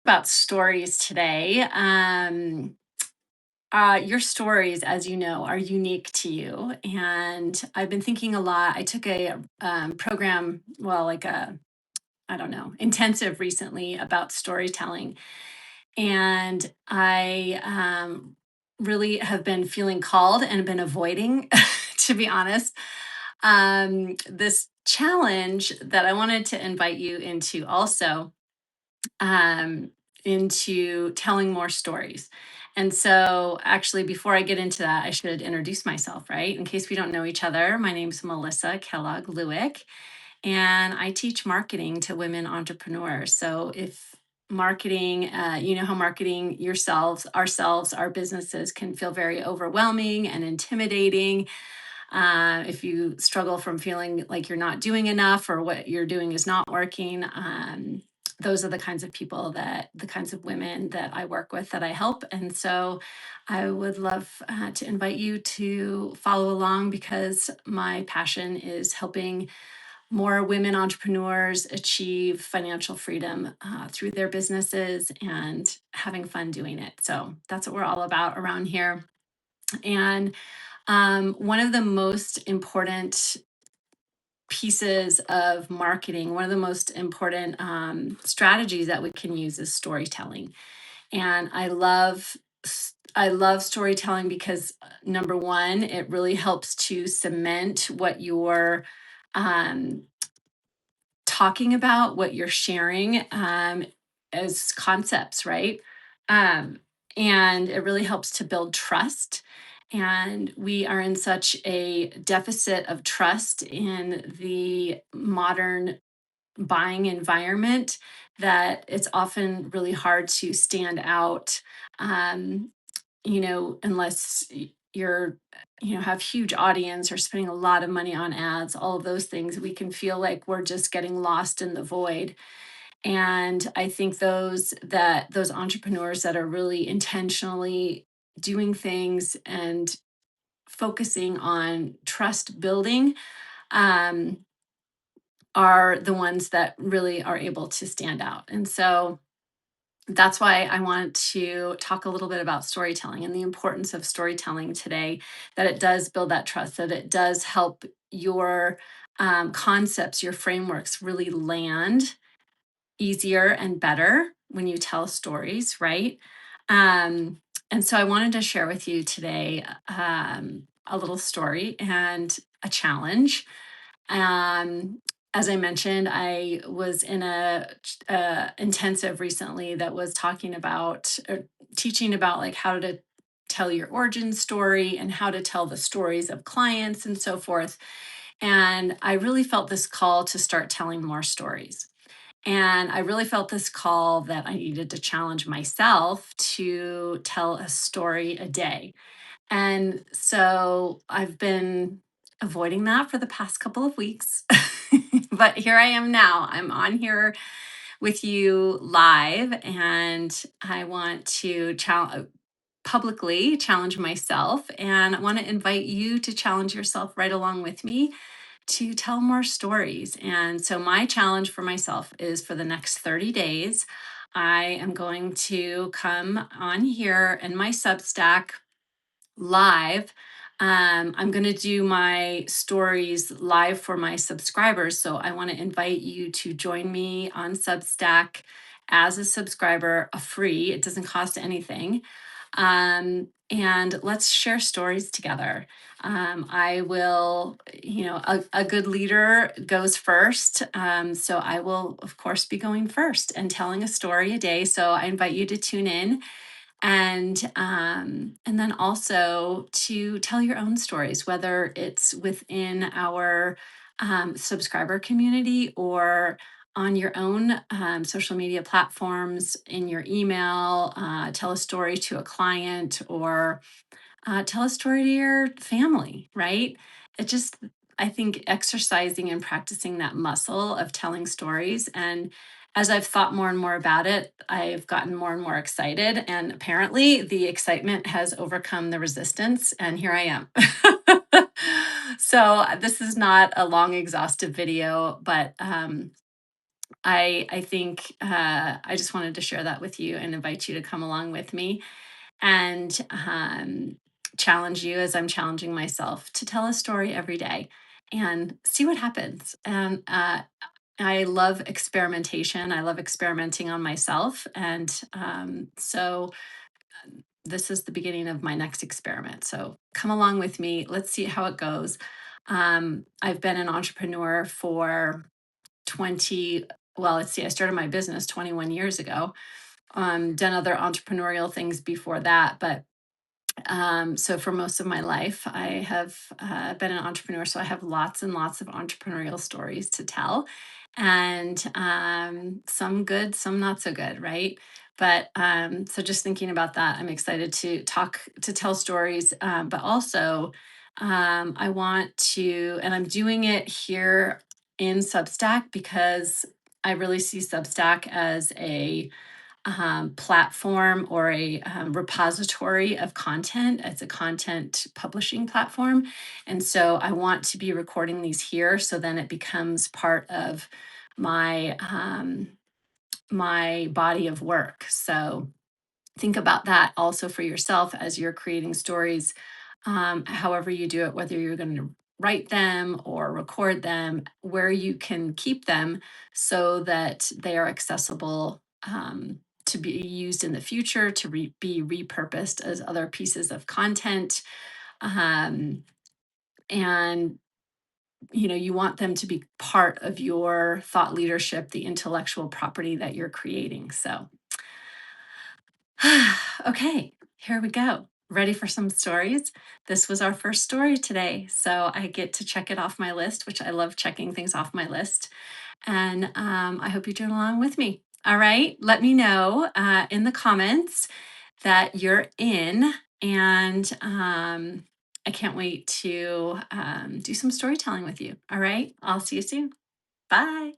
about stories today. Your stories, as you know, are unique to you. And I've been thinking a lot. I took a program, well, like I don't know, intensive recently about storytelling. And I really have been feeling called and been avoiding, to be honest, this challenge that I wanted to invite you into also um, into telling more stories. And so, actually, before I get into that, I should introduce myself, right? In case we don't know each other, my name's Melissa Kellogg Lueck, and I teach marketing to women entrepreneurs. So, if marketing, you know how marketing yourselves, ourselves, our businesses can feel very overwhelming and intimidating. If you struggle from feeling like you're not doing enough or what you're doing is not working, those are the kinds of people the kinds of women that I work with that I help. And so I would love to invite you to follow along because my passion is helping more women entrepreneurs achieve financial freedom through their businesses and having fun doing it. So that's what we're all about around here. And one of the most important pieces of marketing, one of the most important strategies that we can use is storytelling. And I love storytelling because number one, it really helps to cement what you're um, talking about, what you're sharing as concepts, right? Um, and it really helps to build trust. And we are in such a deficit of trust in the modern buying environment that it's often really hard to stand out. Um, unless you're, have huge audience or spending a lot of money on ads, all of those things, we can feel like we're just getting lost in the void. And I think those entrepreneurs that are really intentionally doing things and focusing on trust building um, are the ones that really are able to stand out. And so that's why I want to talk a little bit about storytelling and the importance of storytelling today, that it does build that trust, that it does help your concepts, your frameworks really land easier and better when you tell stories, right? Um, and so I wanted to share with you today a little story and a challenge. um, as I mentioned, I was in a intensive recently that was talking about teaching about like how to tell your origin story and how to tell the stories of clients and so forth. And I really felt this call to start telling more stories. And I really felt this call that I needed to challenge myself to tell a story a day. And so I've been avoiding that for the past couple of weeks. But here I am now. I'm on here with you live, and I want to publicly challenge myself. And I want to invite you to challenge yourself right along with me to tell more stories. And so, my challenge for myself is for the next 30 days, I am going to come on here in my Substack live. I'm going to do my stories live for my subscribers. So I want to invite you to join me on Substack as a subscriber, a free, it doesn't cost anything. And let's share stories together. I will, a good leader goes first. So I will, of course, be going first and telling a story a day. So I invite you to tune in and then also to tell your own stories, whether it's within our subscriber community or on your own social media platforms, in your email. Tell a story to a client, or tell a story to your family, right? It just, I think exercising and practicing that muscle of telling stories. And as I've thought more and more about it, I've gotten more and more excited. And apparently, the excitement has overcome the resistance. And here I am. So, this is not a long, exhaustive video, but I think I just wanted to share that with you and invite you to come along with me and challenge you as I'm challenging myself to tell a story every day and see what happens. And I love experimentation. I love experimenting on myself. And so this is the beginning of my next experiment. So come along with me. Let's see how it goes. I've been an entrepreneur for 20, well, let's see, I started my business 21 years ago. Done other entrepreneurial things before that, but so for most of my life, I have been an entrepreneur. So I have lots and lots of entrepreneurial stories to tell, and some good, some not so good, right? But so just thinking about that, I'm excited to talk to tell stories, but also I want to, and I'm doing it here in Substack because I really see Substack as a platform or a repository of content. It's a content publishing platform. And so I want to be recording these here so then it becomes part of my my body of work. So think about that also for yourself as you're creating stories, however you do it, whether you're going to write them or record them, where you can keep them so that they are accessible to be used in the future, to be repurposed as other pieces of content. Um, and you want them to be part of your thought leadership, the intellectual property that you're creating. So okay, here we go. Ready for some stories? This was our first story today. So I get to check it off my list, which I love checking things off my list. And I hope you're doing along with me. All right. Let me know in the comments that you're in. And I can't wait to do some storytelling with you. All right. I'll see you soon. Bye.